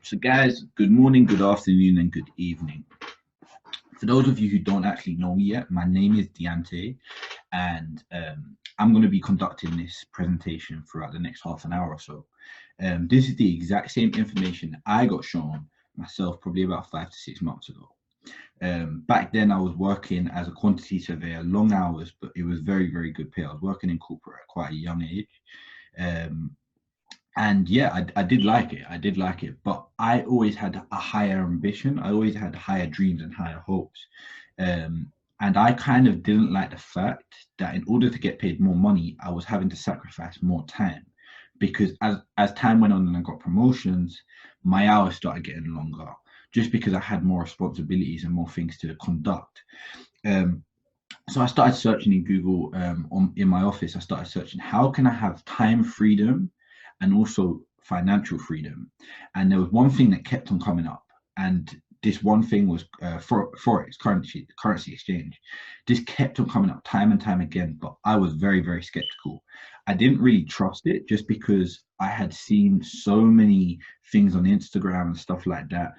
So, guys, good morning, good afternoon, and good evening. For those of you who don't actually know me yet, my name is Deante, and I'm going to be conducting this presentation throughout the next half an hour or so. This is the exact same information I got shown myself probably about 5 to 6 months ago. Back then, I was working as a quantity surveyor, long hours, but it was very, very good pay. I was working in corporate at quite a young age. Um, and yeah, I did like it. I did like it, but I always had a higher ambition. I always had higher dreams and higher hopes. Um, and I kind of didn't like the fact that in order to get paid more money, I was having to sacrifice more time. Because as time went on and I got promotions, my hours started getting longer just because I had more responsibilities and more things to conduct. Um, so I started searching in Google in my office. I started searching how can I have time freedom and also financial freedom. And there was one thing that kept on coming up, and this one thing was forex currency exchange. This kept on coming up time and time again, but I was very, very skeptical. I didn't really trust it just because I had seen so many things on Instagram and stuff like that,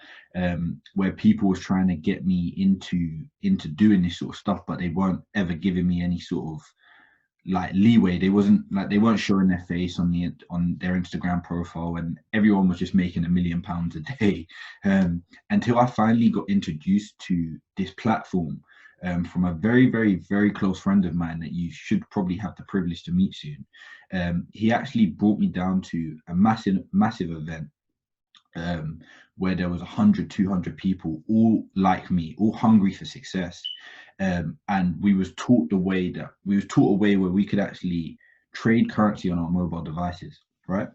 where people was trying to get me into doing this sort of stuff, but they weren't ever giving me any sort of like leeway. They weren't showing their face on their Instagram profile, and everyone was just making £1 million a day. Until I finally got introduced to this platform from a very, very, very close friend of mine that you should probably have the privilege to meet soon. He actually brought me down to a massive event, where there was 100, 200 people, all like me, all hungry for success. And we was taught a way where we could actually trade currency on our mobile devices, right?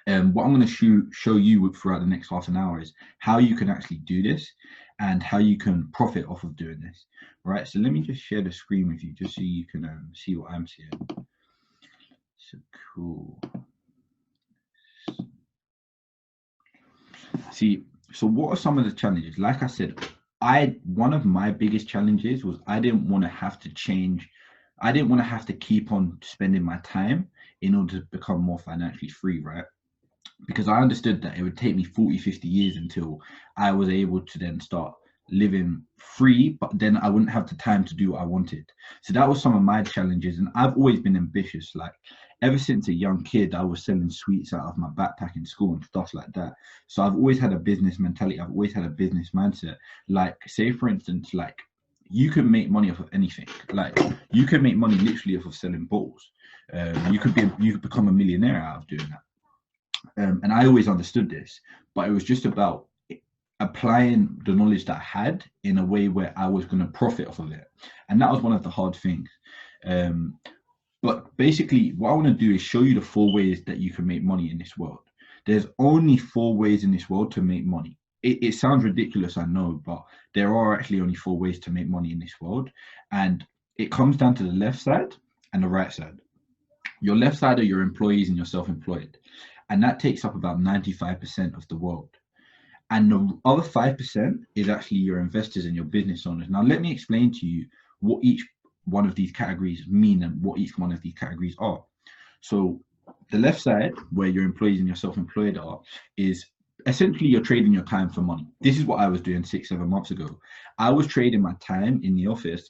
What I'm going to show you throughout the next half an hour is how you can actually do this and how you can profit off of doing this, right? So let me just share the screen with you just so you can see what I'm seeing. So cool. See, so what are some of the challenges? Like I said, one of my biggest challenges was I didn't want to have to change. I didn't want to have to keep on spending my time in order to become more financially free, right? Because I understood that it would take me 40, 50 years until I was able to then start living free, but then I wouldn't have the time to do what I wanted. So that was some of my challenges. And I've always been ambitious. Like ever since a young kid, I was selling sweets out of my backpack in school and stuff like that. So I've always had a business mentality. I've always had a business mindset. Like say for instance, like you can make money off of anything. Like you can make money literally off of selling balls. You could become a millionaire out of doing that. And I always understood this, but it was just about applying the knowledge that I had in a way where I was going to profit off of it. And that was one of the hard things. But basically, what I want to do is show you the 4 ways that you can make money in this world. There's only 4 ways in this world to make money. It sounds ridiculous, I know, but there are actually only 4 ways to make money in this world. And it comes down to the left side and the right side. Your left side are your employees and your self-employed. And that takes up about 95% of the world. And the other 5% is actually your investors and your business owners. Now, let me explain to you what each one of these categories mean and what each one of these categories are. So the left side, where your employees and your self-employed are, is essentially you're trading your time for money. This is what I was doing 6, 7 months ago. I was trading my time in the office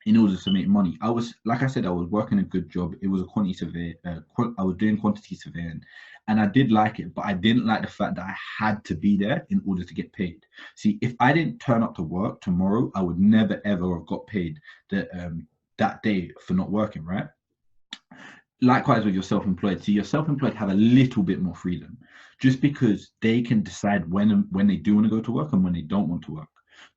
in order to make money. I was, like I said, I was working a good job. It was a quantity survey. I was doing quantity surveying, and I did like it, but I didn't like the fact that I had to be there in order to get paid. See, if I didn't turn up to work tomorrow, I would never ever have got paid that day for not working, right? Likewise with your self-employed. See, your self-employed have a little bit more freedom, just because they can decide when they do want to go to work and when they don't want to work.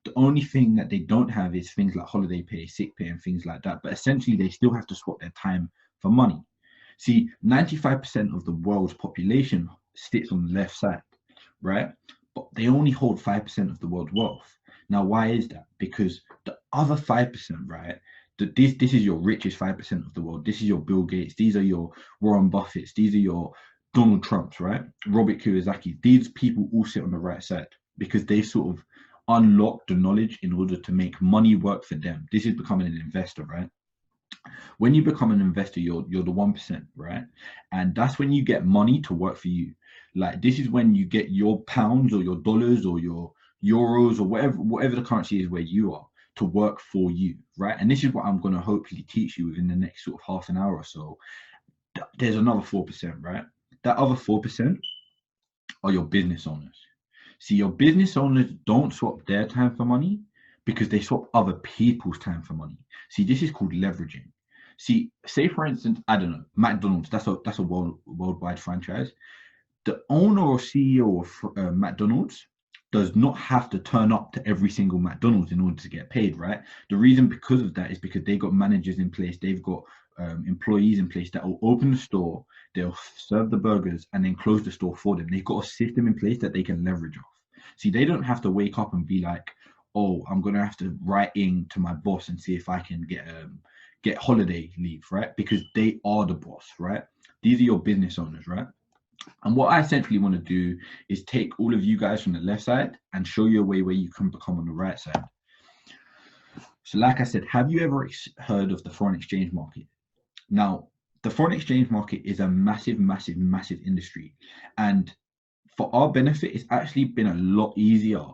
The only thing that they don't have is things like holiday pay, sick pay, and things like that. But essentially, they still have to swap their time for money. See, 95% of the world's population sits on the left side, right? But they only hold 5% of the world's wealth. Now, why is that? Because the other 5%, right? This is your richest 5% of the world. This is your Bill Gates. These are your Warren Buffetts. These are your Donald Trumps, right? Robert Kiyosaki. These people all sit on the right side because they sort of unlock the knowledge in order to make money work for them. This is becoming an investor, right? When you become an investor, you're the 1%, right? And that's when you get money to work for you. Like this is when you get your pounds or your dollars or your euros or whatever the currency is where you are to work for you, right? And this is what I'm going to hopefully teach you within the next sort of half an hour or so. There's another 4%, right? That other 4% are your business owners. See, your business owners don't swap their time for money because they swap other people's time for money. See, this is called leveraging. See, say for instance, I don't know, McDonald's. That's a worldwide franchise. The owner or CEO of McDonald's does not have to turn up to every single McDonald's in order to get paid, right? The reason because of that is because they've got managers in place, they've got employees in place that will open the store, they'll serve the burgers, and then close the store for them. They've got a system in place that they can leverage off. See, they don't have to wake up and be like, oh, I'm gonna have to write in to my boss and see if I can get holiday leave, right? Because they are the boss, right? These are your business owners, right? And what I essentially want to do is take all of you guys from the left side and show you a way where you can become on the right side. So like I said, have you ever heard of the foreign exchange market? Now, the foreign exchange market is a massive, massive, massive industry. And for our benefit, it's actually been a lot easier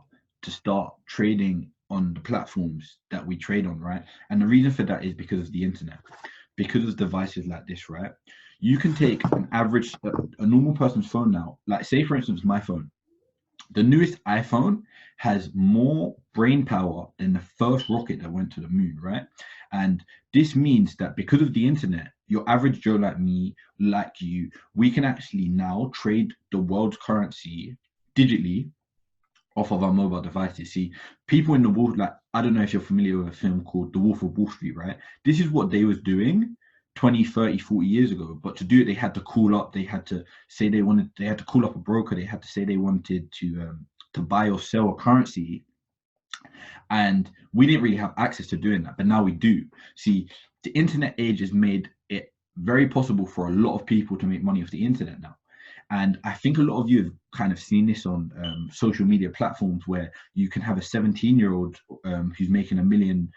to start trading on the platforms that we trade on, right? And the reason for that is because of the internet, because of devices like this, right? You can take an average, a normal person's phone now, like say for instance, my phone. The newest iPhone has more brain power than the first rocket that went to the moon, right? And this means that because of the internet, your average Joe like me, like you, we can actually now trade the world's currency digitally off of our mobile devices. See, people in the wolf, like I don't know if you're familiar with a film called The Wolf of Wall Street, right? This is what they was doing 20, 30, 40 years ago. But to do it, they had to call up, they had to say they had to call up a broker, they had to say they wanted to buy or sell a currency. And we didn't really have access to doing that, but now we do. See, the internet age has made it very possible for a lot of people to make money off the internet now. And I think a lot of you have kind of seen this on social media platforms where you can have a 17-year-old who's making a million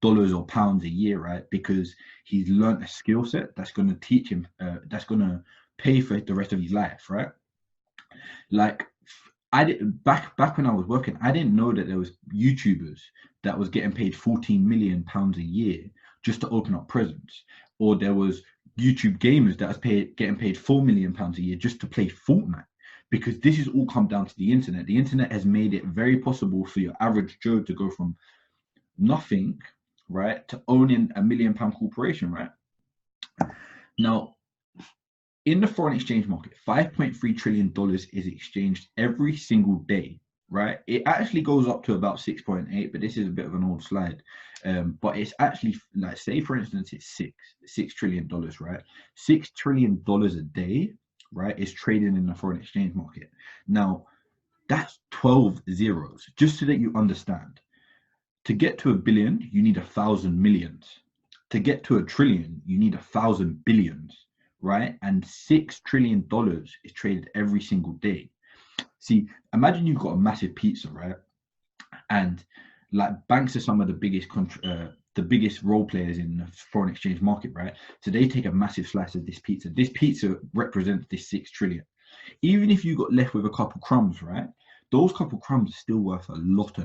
dollars or pounds a year, right? Because he's learned a skill set that's going to teach him, that's going to pay for the rest of his life, right? Like I did back when I was working, I didn't know that there was YouTubers that was getting paid 14 million pounds a year just to open up presents, or there was YouTube gamers that was getting paid 4 million pounds a year just to play Fortnite. Because this has all come down to the internet. The internet has made it very possible for your average Joe to go from nothing, right, to owning a £1 million corporation, right? Now, in the foreign exchange market, $5.3 trillion is exchanged every single day, right? It actually goes up to about 6.8, but this is a bit of an old slide. But it's actually, like, say for instance, it's $6 trillion, right? $6 trillion a day, right, is traded in the foreign exchange market. Now, that's 12 zeros, just so that you understand. To get to a billion, you need 1,000 millions. To get to a trillion, you need 1,000 billions, right? And $6 trillion is traded every single day. See, imagine you've got a massive pizza, right? And like banks are some of the biggest role players in the foreign exchange market, right? So they take a massive slice of this pizza. This pizza represents this 6 trillion. Even if you got left with a couple crumbs, right? Those couple crumbs are still worth a lot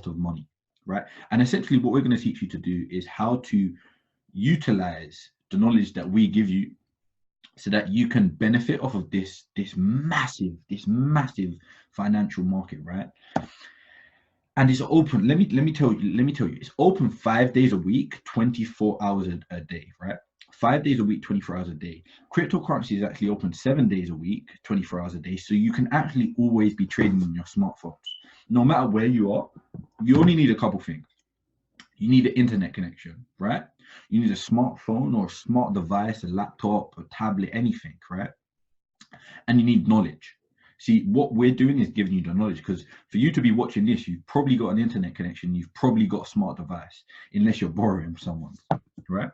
of money, right? And essentially what we're going to teach you to do is how to utilize the knowledge that we give you so that you can benefit off of this massive financial market, right? And it's open. Let me tell you, it's open 5 days a week, 24 hours a day, right? 5 days a week, 24 hours a day. Cryptocurrency is actually open 7 days a week, 24 hours a day. So you can actually always be trading on your smartphones. No matter where you are, you only need a couple things. You need an internet connection, right? You need a smartphone or a smart device, a laptop, a tablet, anything, right? And you need knowledge. See, what we're doing is giving you the knowledge, because for you to be watching this, you've probably got an internet connection, you've probably got a smart device, unless you're borrowing someone, right?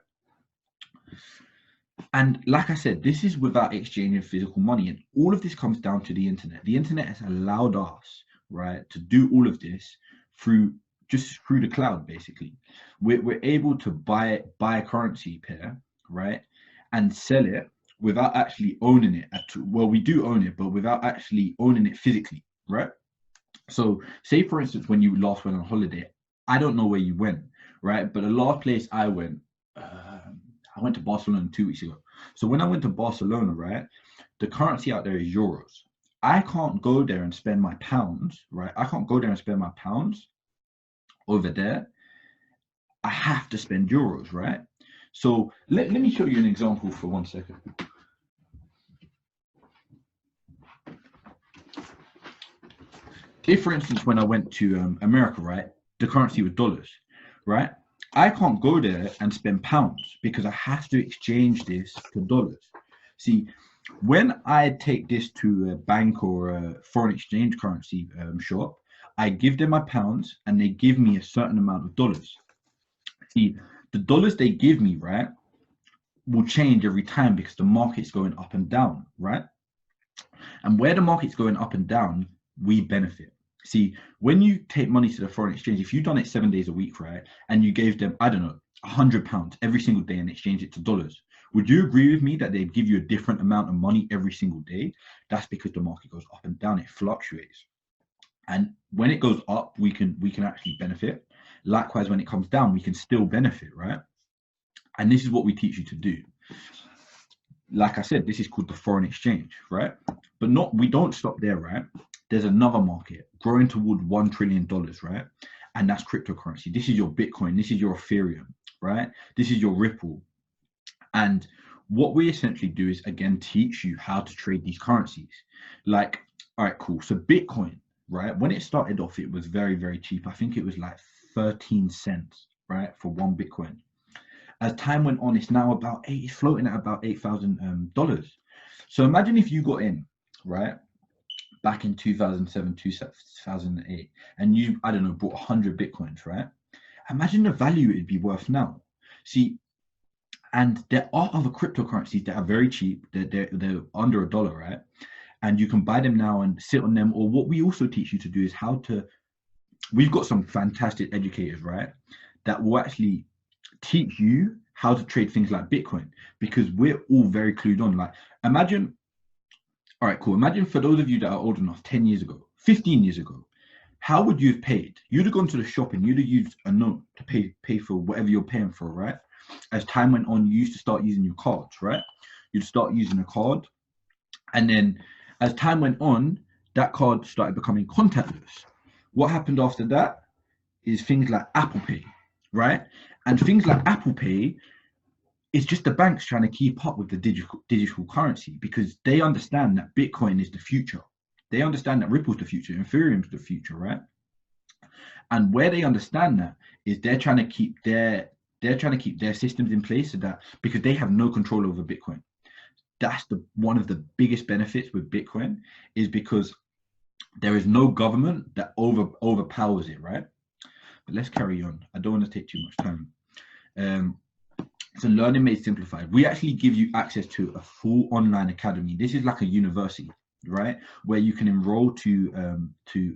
And like I said, this is without exchanging physical money. And all of this comes down to the internet. The internet has allowed us, right, to do all of this through the cloud, basically. We're able to buy a currency pair, right, and sell it without actually owning it. Well, we do own it, but without actually owning it physically, right? So say for instance, when you last went on holiday, I don't know where you went, right? But the last place I went to Barcelona 2 weeks ago. So when I went to Barcelona, right, the currency out there is euros. I can't go there and spend my pounds, right? I can't go there and spend my pounds over there. I have to spend euros, right? So let me show you an example for 1 second. If, for instance, when I went to America, right, the currency was dollars, right? I can't go there and spend pounds because I have to exchange this to dollars. See, when I take this to a bank or a foreign exchange currency shop, I give them my pounds and they give me a certain amount of dollars. See, the dollars they give me, right, will change every time because the market's going up and down, right? And where the market's going up and down, we benefit. See, when you take money to the foreign exchange, if you've done it 7 days a week, right, and you gave them, I don't know, £100 every single day and exchange it to dollars, would you agree with me that they'd give you a different amount of money every single day? That's because the market goes up and down, it fluctuates. And when it goes up, we can actually benefit. Likewise, when it comes down, we can still benefit, right? And this is what we teach you to do. Like I said, this is called the foreign exchange, right? But we don't stop there, right? There's another market growing toward $1 trillion, right? And that's cryptocurrency. This is your Bitcoin. This is your Ethereum, right? This is your Ripple. And what we essentially do is, again, teach you how to trade these currencies. Like, all right, cool. So Bitcoin, right? When it started off, it was very, very cheap. I think it was like 13 cents, right? For one Bitcoin. As time went on, it's now it's floating at about $8,000. So imagine if you got in, right, back in 2007, 2008, and you, I don't know, bought 100 Bitcoins, right? Imagine the value it'd be worth now. See, and there are other cryptocurrencies that are very cheap. They're under $1, right? And you can buy them now and sit on them. Or what we also teach you to do is we've got some fantastic educators, right, that will actually teach you how to trade things like Bitcoin, because we're all very clued on. Like, imagine, all right, cool. Imagine for those of you that are old enough, 10 years ago, 15 years ago, how would you have paid? You'd have gone to the shop and you'd have used a note to pay for whatever you're paying for, right? As time went on, you used to start using your cards, right? You'd start using a card. And then as time went on, that card started becoming contactless. What happened after that is things like Apple Pay, right? And things like Apple Pay is just the banks trying to keep up with the digital currency, because they understand that Bitcoin is the future. They understand that Ripple's the future, Ethereum's the future, right? And where they understand that is they're trying to keep their systems in place, so that, because they have no control over Bitcoin. That's one of the biggest benefits with Bitcoin, is because there is no government that overpowers it, right? But let's carry on. I don't want to take too much time. So Learning Made Simplified. We actually give you access to a full online academy. This is like a university, right? Where you can enroll to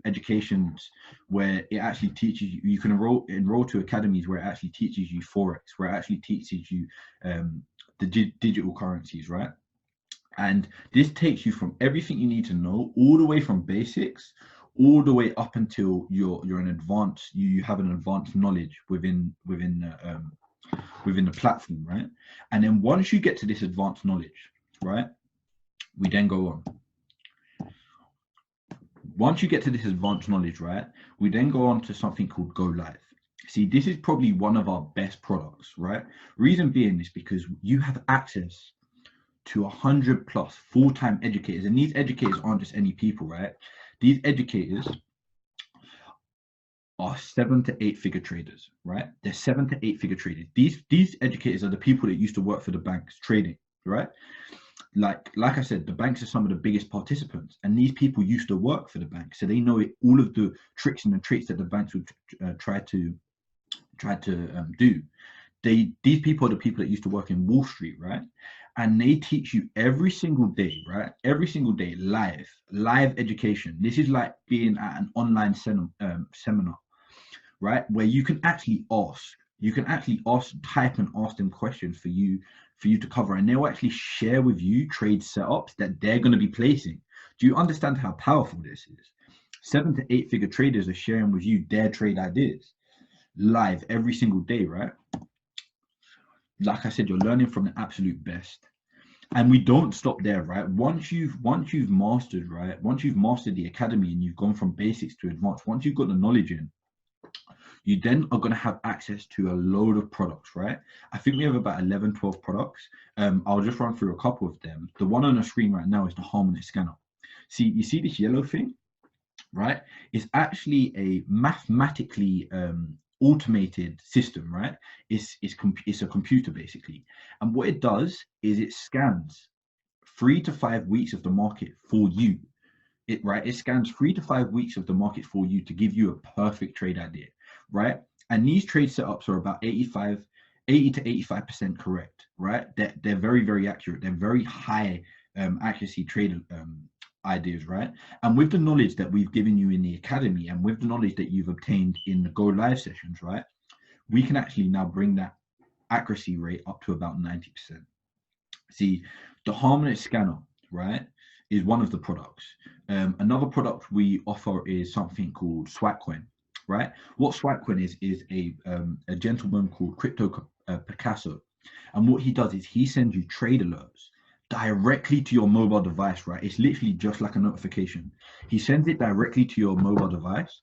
educations where it actually teaches you. You can enroll to academies where it actually teaches you Forex, where it actually teaches you the digital currencies, right? And this takes you from everything you need to know, all the way from basics, all the way up until you have an advanced knowledge within the platform, right? And then once you get to this advanced knowledge, right, we then go on. Once you get to this advanced knowledge, right, we then go on to something called Go Live. See, this is probably one of our best products, right? Reason being is because you have access to 100+ full-time educators, and these educators aren't just any people, right? These educators are 7 to 8 figure traders, right? They're 7 to 8 figure traders. These educators are the people that used to work for the banks trading, right? Like I said, the banks are some of the biggest participants, and these people used to work for the bank, so they know all of the tricks and the traits that the banks would try to do. These people are the people that used to work in Wall Street, right? And they teach you every single day, right? Every single day, live education. This is like being at an online seminar, right? Where you can actually type and ask them questions for you for you to cover, and they'll actually share with you trade setups that they're going to be placing. Do you understand how powerful this is? 7 to 8 figure traders are sharing with you their trade ideas live every single day, right? Like I said, you're learning from the absolute best. And we don't stop there, right? Once you've mastered, right? Once you've mastered the academy and you've gone from basics to advanced, once you've got the knowledge in, you then are going to have access to a load of products, right? I think we have about 11, 12 products. I'll just run through a couple of them. The one on the screen right now is the Harmonic Scanner. See, you see this yellow thing, right? It's actually a mathematically automated system, right? It's a computer basically, and what it does is it scans 3 to 5 weeks of the market for you. It scans 3 to 5 weeks of the market for you to give you a perfect trade idea, right? And these trade setups are about 80 to 85% correct, right? They're very, very accurate. They're very high accuracy trade ideas, right? And with the knowledge that we've given you in the academy, and with the knowledge that you've obtained in the Go Live sessions, right, we can actually now bring that accuracy rate up to about 90%. See, the Harmonic Scanner, right, is one of the products. Another product we offer is something called Swapcoin, right? What Swapcoin is a gentleman called Crypto Picasso, and what he does is he sends you trade alerts directly to your mobile device, right? It's literally just like a notification. He sends it directly to your mobile device,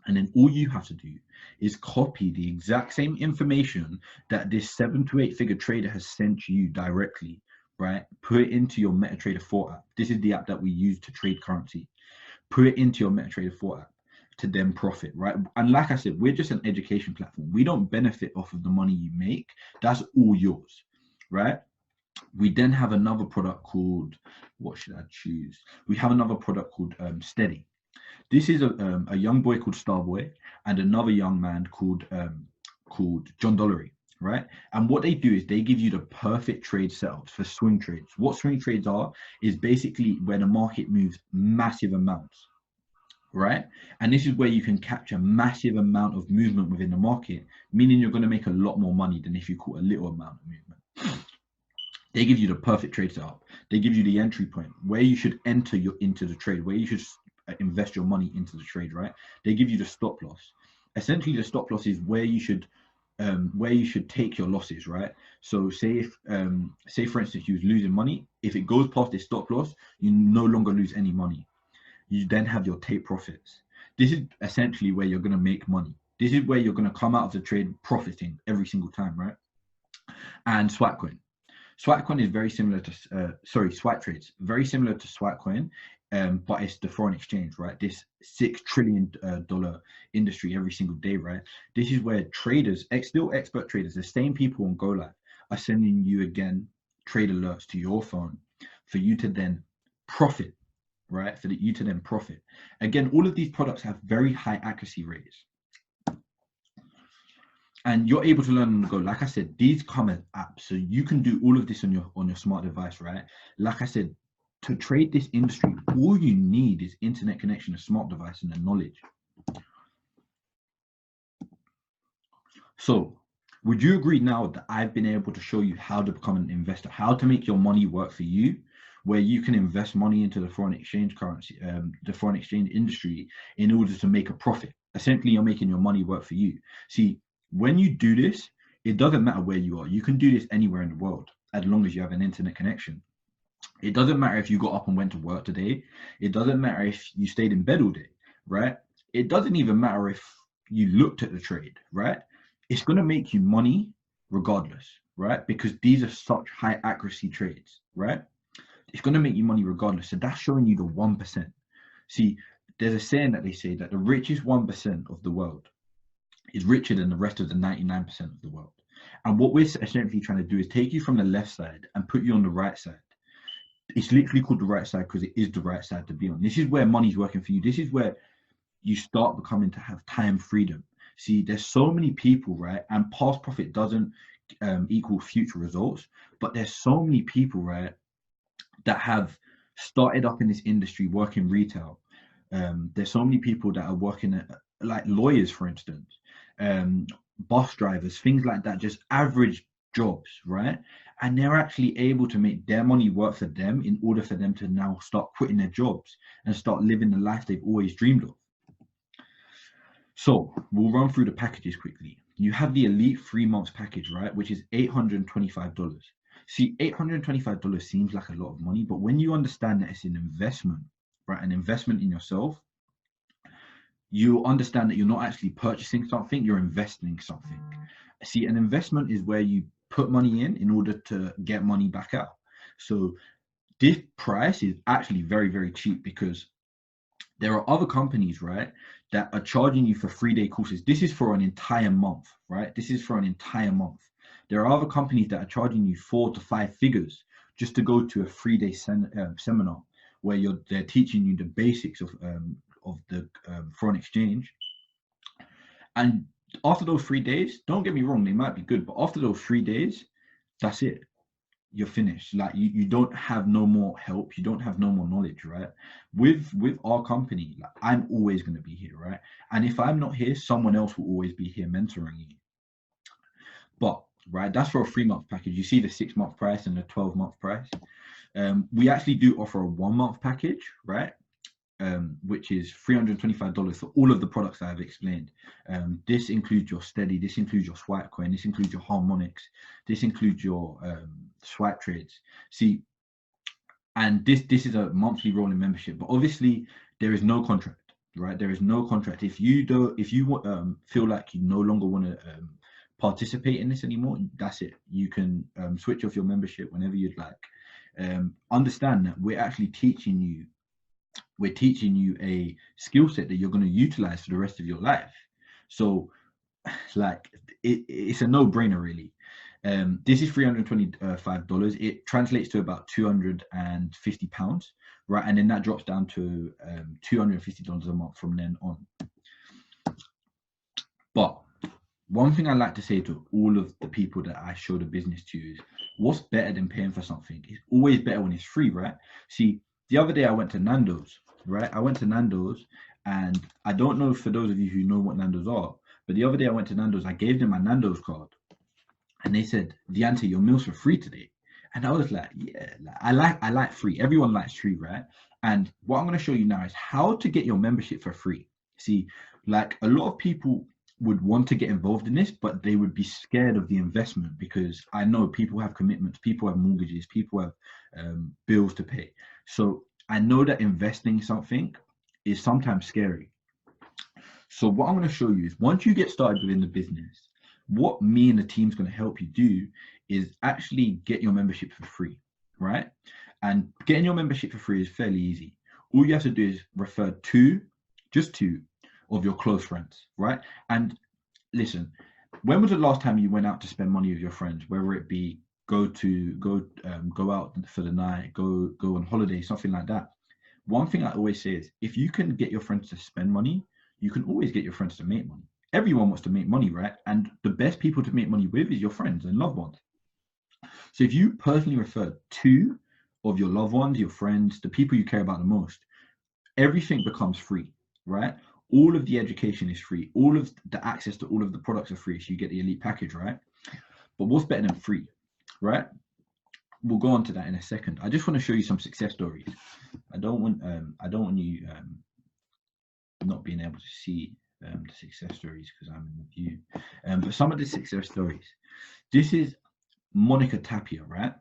and then all you have to do is copy the exact same information that this 7 to 8 figure trader has sent you directly, right? Put it into your MetaTrader 4 app. This is the app that we use to trade currency. Put it into your MetaTrader 4 app to then profit, right? And like I said, we're just an education platform. We don't benefit off of the money you make. That's all yours, right? We then have another product called, what should I choose? We have another product called Steady. This is a young boy called Starboy and another young man called John Dollery, right? And what they do is they give you the perfect trade setups for swing trades. What swing trades are is basically where the market moves massive amounts, right? And this is where you can capture massive amount of movement within the market, meaning you're going to make a lot more money than if you caught a little amount of movement. They give you the perfect trade setup. They give you the entry point where you should enter into the trade, where you should invest your money into the trade, right? They give you the stop loss. Essentially, the stop loss is where you should take your losses, right? So say for instance you was losing money, if it goes past this stop loss, you no longer lose any money. You then have your take profits. This is essentially where you're going to make money. This is where you're going to come out of the trade profiting every single time, right? And Swapcoin. Swapcoin is very similar to Swaptrades, very similar to Swapcoin, but it's the foreign exchange, right? This $6 trillion industry every single day, right? This is where traders, still expert traders, the same people on Go Live are sending you again trade alerts to your phone for you to then profit, right? For you to then profit. Again, all of these products have very high accuracy rates. And you're able to learn on the go. Like I said, these come as apps, so you can do all of this on your smart device, right? Like I said, to trade this industry, all you need is internet connection, a smart device, and the knowledge. So, would you agree now that I've been able to show you how to become an investor, how to make your money work for you, where you can invest money into the foreign exchange currency, the foreign exchange industry, in order to make a profit? Essentially, you're making your money work for you. See, when you do this, it doesn't matter where you are. You can do this anywhere in the world, as long as you have an internet connection. It doesn't matter if you got up and went to work today. It doesn't matter if you stayed in bed all day, right? It doesn't even matter if you looked at the trade, right? It's going to make you money regardless, right? Because these are such high accuracy trades, right? It's going to make you money regardless. So that's showing you the 1%. See, there's a saying that they say that the richest 1% of the world is richer than the rest of the 99% of the world. And what we're essentially trying to do is take you from the left side and put you on the right side. It's literally called the right side because it is the right side to be on. This is where money's working for you. This is where you start becoming to have time freedom. See, there's so many people, right? And past profit doesn't equal future results, but there's so many people, right, that have started up in this industry working retail. There's so many people that are working at, like lawyers, for instance, bus drivers, things like that, just average jobs, right? And they're actually able to make their money work for them in order for them to now start quitting their jobs and start living the life they've always dreamed of. So we'll run through the packages quickly. You have the Elite 3 months package, right? Which is $825. See, $825 seems like a lot of money, but when you understand that it's an investment, right? An investment in yourself, you understand that you're not actually purchasing something, you're investing something. See, an investment is where you put money in order to get money back out. So this price is actually very, very cheap because there are other companies, right, that are charging you for 3-day courses. This is for an entire month, right? This is for an entire month. There are other companies that are charging you 4 to 5 figures just to go to a 3-day seminar where they're teaching you the basics of the foreign exchange. And after those 3 days, don't get me wrong, they might be good, but after those 3 days, that's it. You're finished. Like you don't have no more help, you don't have no more knowledge, right? With our company, like, I'm always going to be here, right? And if I'm not here, someone else will always be here mentoring you. But right, that's for a 3-month package. You see the 6-month price and the 12-month price. We actually do offer a 1-month package, right? Which is $325 for all of the products that I've explained. This includes your Steady, this includes your Swipe Coin, this includes your Harmonics, this includes your Swipe Trades. See, and this is a monthly rolling membership, but obviously there is no contract, right? There is no contract. If you feel like you no longer want to participate in this anymore, that's it. You can switch off your membership whenever you'd like. Understand that we're actually teaching you a skill set that you're going to utilize for the rest of your life. So like it's a no-brainer really. This is $325. It translates to about £250, right? And then that drops down to $250 a month from then on. But one thing I like to say to all of the people that I show the business to is, what's better than paying for something? It's always better when it's free, right? See, the other day I went to Nando's, right? I went to Nando's, and I don't know for those of you who know what Nando's are, but the other day I went to Nando's, I gave them my Nando's card, and they said, "Deante, your meal's for free today." And I was like, yeah, I like free. Everyone likes free, right? And what I'm going to show you now is how to get your membership for free. See, like a lot of people would want to get involved in this, but they would be scared of the investment, because I know people have commitments, people have mortgages, people have bills to pay. So I know that investing something is sometimes scary. So what I'm going to show you is, once you get started within the business, what me and the team's going to help you do is actually get your membership for free, right? And getting your membership for free is fairly easy. All you have to do is refer just two of your close friends, right? And listen, when was the last time you went out to spend money with your friends, whether it be go out for the night, go on holiday, something like that? One thing I always say is, if you can get your friends to spend money, you can always get your friends to make money. Everyone wants to make money, right? And the best people to make money with is your friends and loved ones. So if you personally refer 2 of your loved ones, your friends, the people you care about the most, everything becomes free, right? All of the education is free. All of the access to all of the products are free. So you get the elite package, right? But what's better than free, right? We'll go on to that in a second. I just want to show you some success stories. I don't want you not being able to see the success stories because I'm in the view. But some of the success stories. This is Monica Tapia, right?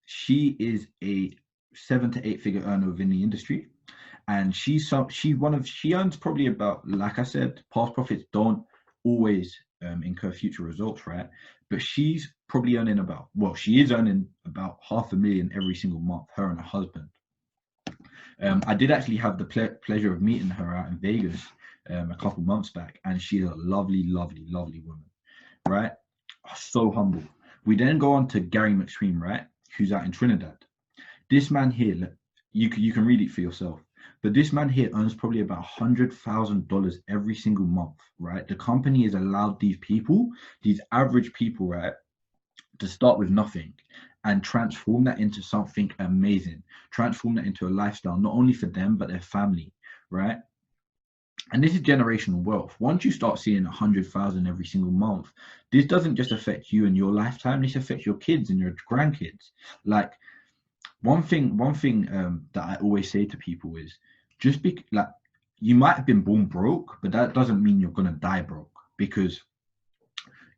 She is a 7 to 8 figure earner within the industry. And she earns probably about, like I said, past profits don't always incur future results, right? But she's probably earning she is earning about $500,000 every single month, her and her husband. I did actually have the pleasure of meeting her out in Vegas a couple months back, and she's a lovely, lovely, lovely woman, right? So humble. We then go on to Gary McStream, right? Who's out in Trinidad. This man here, you can read it for yourself. But this man here earns probably about $100,000 every single month, right? The company has allowed these average people, right, to start with nothing and transform that into something amazing, transform that into a lifestyle, not only for them, but their family, right? And this is generational wealth. Once you start seeing 100,000 every single month, this doesn't just affect you and your lifetime. This affects your kids and your grandkids. Like one thing that I always say to people is just be like, you might have been born broke, but that doesn't mean you're gonna die broke, because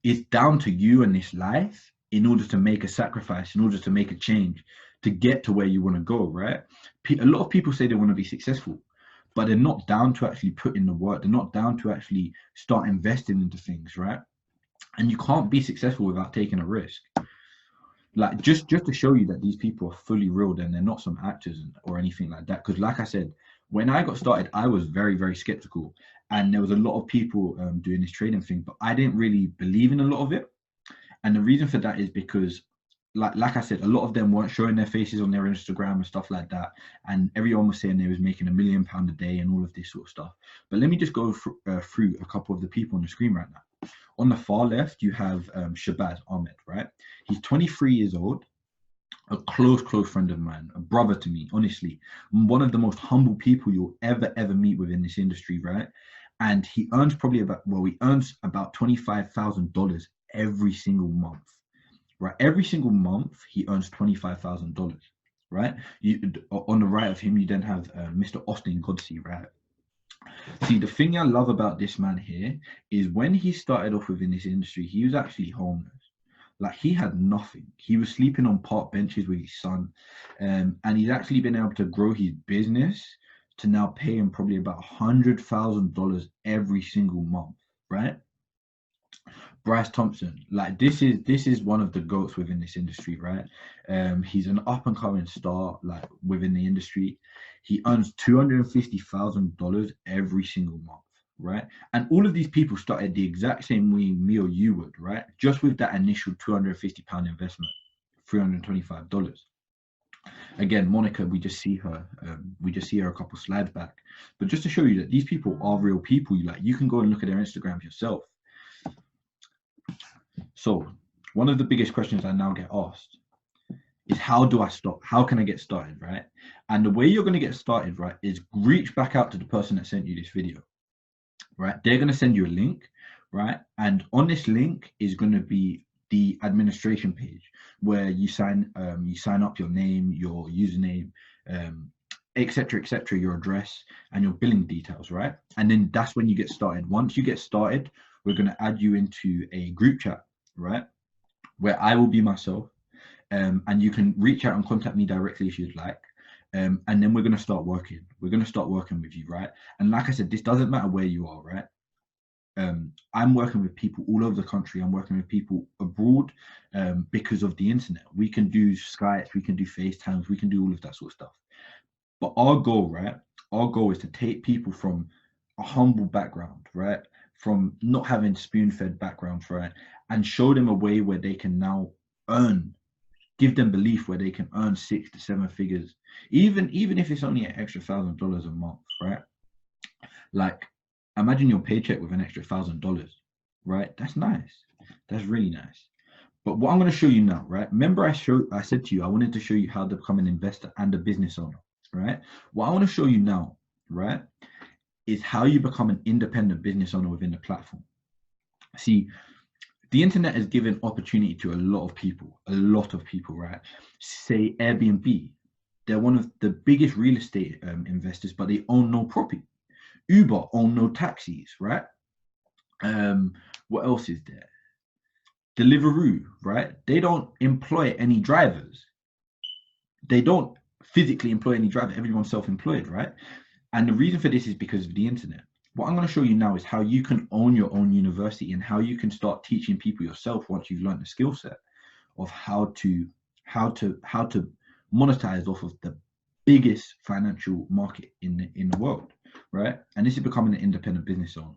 it's down to you and this life in order to make a sacrifice, in order to make a change, to get to where you want to go, right? A lot of people say they want to be successful, but they're not down to actually put in the work. They're not down to actually start investing into things, right? And you can't be successful without taking a risk. Like just to show you that these people are fully real, and they're not some actors or anything like that. Because like I said, when I got started, I was very, very skeptical, and there was a lot of people doing this trading thing, but I didn't really believe in a lot of it. And the reason for that is because, like I said, a lot of them weren't showing their faces on their Instagram and stuff like that. And everyone was saying they was making £1 million a day and all of this sort of stuff. But let me just go through a couple of the people on the screen right now. On the far left, you have Shabazz Ahmed, right? He's 23 years old, a close friend of mine, a brother to me, honestly. One of the most humble people you'll ever meet within this industry, right? And he earns he earns about $25,000 every single month, right? Every single month, he earns $25,000, right? On the right of him, you then have Mr. Austin Godsey, right? See, the thing I love about this man here is when he started off within this industry, he was actually homeless. Like, he had nothing. He was sleeping on park benches with his son. And he's actually been able to grow his business to now pay him probably about $100,000 every single month, right? Bryce Thompson, like this is one of the goats within this industry, right? He's an up and coming star, like within the industry. He earns $250,000 every single month, right? And all of these people started the exact same way me or you would, right? Just with that initial £250 investment, $325. Again, Monica, we just see her a couple slides back, but just to show you that these people are real people. You can go and look at their Instagrams yourself. So one of the biggest questions I now get asked is, how do I start? How can I get started, right? And the way you're going to get started, right, is reach back out to the person that sent you this video, right? They're going to send you a link, right? And on this link is going to be the administration page where you sign up your name, your username, etc., your address and your billing details, right? And then that's when you get started. Once you get started, we're going to add you into a group chat, right, where I will be myself, and you can reach out and contact me directly if you'd like, and then we're going to start working. We're going to start working with you, right? And like I said, this doesn't matter where you are, right? I'm working with people all over the country. I'm working with people abroad, because of the internet. We can do Skypes, we can do FaceTimes, we can do all of that sort of stuff. But our goal, right? Our goal is to take people from a humble background, right? From not having spoon-fed backgrounds, right? And show them a way where they can now give them belief where they can earn 6 to 7 figures, even if it's only an extra $1,000 a month, right? Like, imagine your paycheck with an extra $1,000, right? That's nice. That's really nice. But what I'm going to show you now, right? Remember I said to you, I wanted to show you how to become an investor and a business owner, right? What I want to show you now, right, is how you become an independent business owner within the platform. See, the internet has given opportunity to a lot of people, right? Say Airbnb, they're one of the biggest real estate investors, but they own no property. Uber own no taxis, right? What else is there? Deliveroo, right? They don't employ any drivers. They don't physically employ any driver. Everyone's self-employed, right? And the reason for this is because of the internet. What I'm going to show you now is how you can own your own university and how you can start teaching people yourself once you've learned the skill set of how to monetize off of the biggest financial market in the world, right? And this is becoming an independent business owner.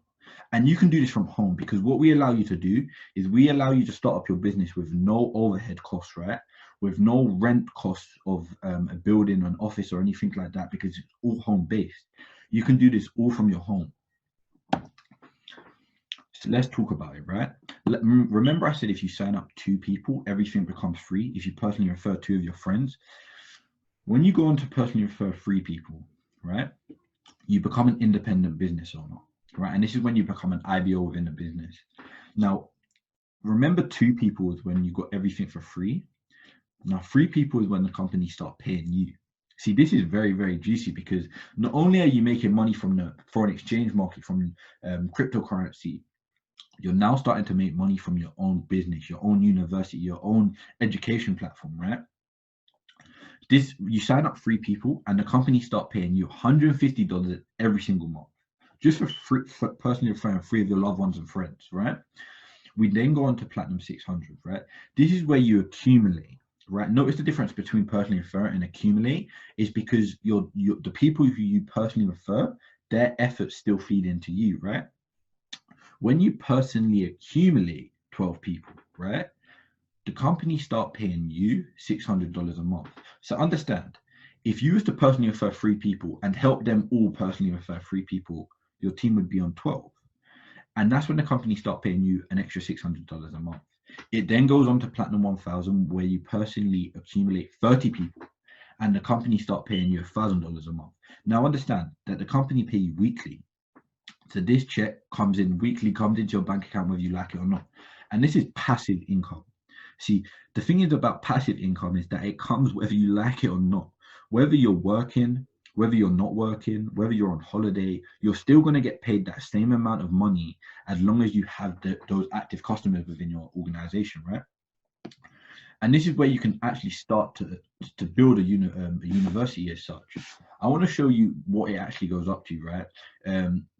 And you can do this from home, because what we allow you to do is we allow you to start up your business with no overhead costs, right? With no rent costs of a building, an office or anything like that, because it's all home based. You can do this all from your home. So let's talk about it, right? Remember I said if you sign up 2 people, everything becomes free. If you personally refer 2 of your friends, when you go on to personally refer 3 people, right, you become an independent business owner, right? And this is when you become an IBO within a business. Now, remember, 2 people is when you got everything for free. Now, 3 people is when the company start paying you. See, this is very, very juicy, because not only are you making money from the foreign exchange market, from cryptocurrency, you're now starting to make money from your own business, your own university, your own education platform, right? This, you sign up 3 people and the company start paying you $150 every single month, just for personally referring 3 of your loved ones and friends, right? We then go on to Platinum 600, right? This is where you accumulate, right? Notice the difference between personally refer and accumulate is because the people who you personally refer, their efforts still feed into you, right? When you personally accumulate 12 people, right, the company start paying you $600 a month. So understand, if you was to personally refer 3 people and help them all personally refer 3 people, your team would be on 12. And that's when the company start paying you an extra $600 a month. It then goes on to Platinum 1000, where you personally accumulate 30 people and the company start paying you $1,000 a month. Now understand that the company pay you weekly. So this check comes in weekly, comes into your bank account whether you like it or not. And this is passive income. See, the thing is about passive income is that it comes whether you like it or not. Whether you're working, whether you're not working, whether you're on holiday, you're still going to get paid that same amount of money as long as you have those active customers within your organization, right? And this is where you can actually start to build a university as such. I want to show you what it actually goes up to, right?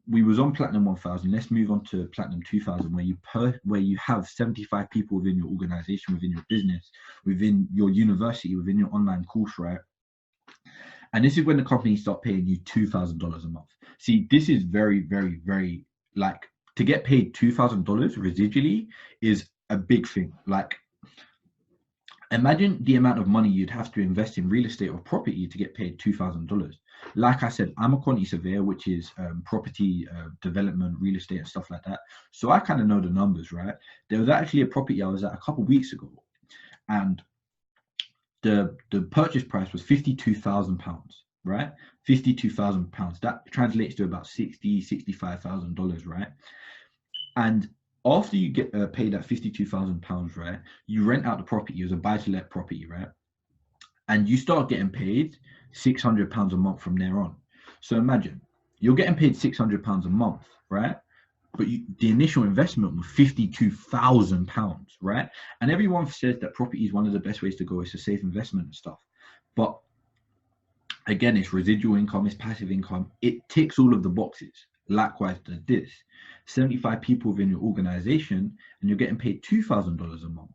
We was on Platinum 1000. Let's move on to Platinum 2000, where you have 75 people within your organization, within your business, within your university, within your online course, right? And this is when the company start paying you $2,000 a month. See, this is very, very, very, like, to get paid $2,000 residually is a big thing. Like, imagine the amount of money you'd have to invest in real estate or property to get paid $2,000. Like I said, I'm a quantity surveyor, which is property development, real estate, and stuff like that. So I kind of know the numbers, right? There was actually a property I was at a couple of weeks ago, and the purchase price was £52,000, right? £52,000. That translates to about $65,000, right? And after you get paid that £52,000, right, you rent out the property as a buy-to-let property, right? And you start getting paid £600 a month from there on. So imagine you're getting paid £600 a month, right? But the initial investment was £52,000, right? And everyone says that property is one of the best ways to go. It's a safe investment and stuff. But again, it's residual income, it's passive income. It ticks all of the boxes. Likewise does this. 75 people within your organization, and you're getting paid $2,000 a month.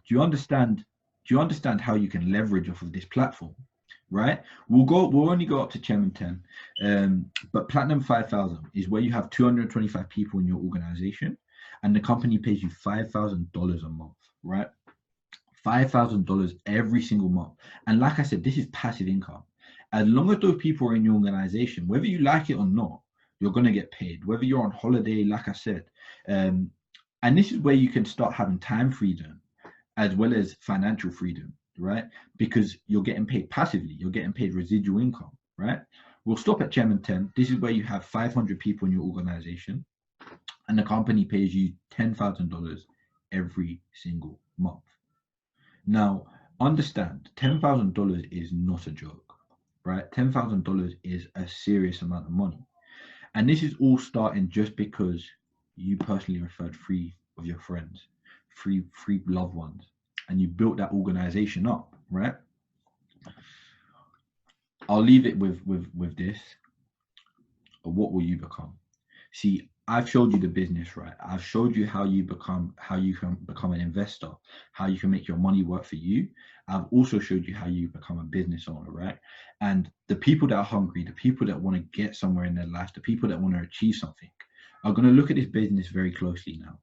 Do you understand? Do you understand how you can leverage off of this platform? Right? We'll only go up to Chairman 10. But Platinum 5000 is where you have 225 people in your organization, and the company pays you $5,000 a month, right? $5,000 every single month. And like I said, this is passive income. As long as those people are in your organization, whether you like it or not, you're going to get paid. Whether you're on holiday, like I said. And this is where you can start having time freedom as well as financial freedom, right? Because you're getting paid passively, you're getting paid residual income, right? We'll stop at Chairman 10. This is where you have 500 people in your organization, and the company pays you $10,000 every single month. Now, understand, $10,000 is not a joke, right? $10,000 is a serious amount of money. And this is all starting just because you personally referred 3 of your friends, three loved ones, and you built that organization up, right? I'll leave it with this. What will you become? See, I've showed you the business, right? I've showed you how you can become an investor, how you can make your money work for you. I've also showed you how you become a business owner, right? And the people that are hungry, the people that want to get somewhere in their life, the people that want to achieve something are going to look at this business very closely now.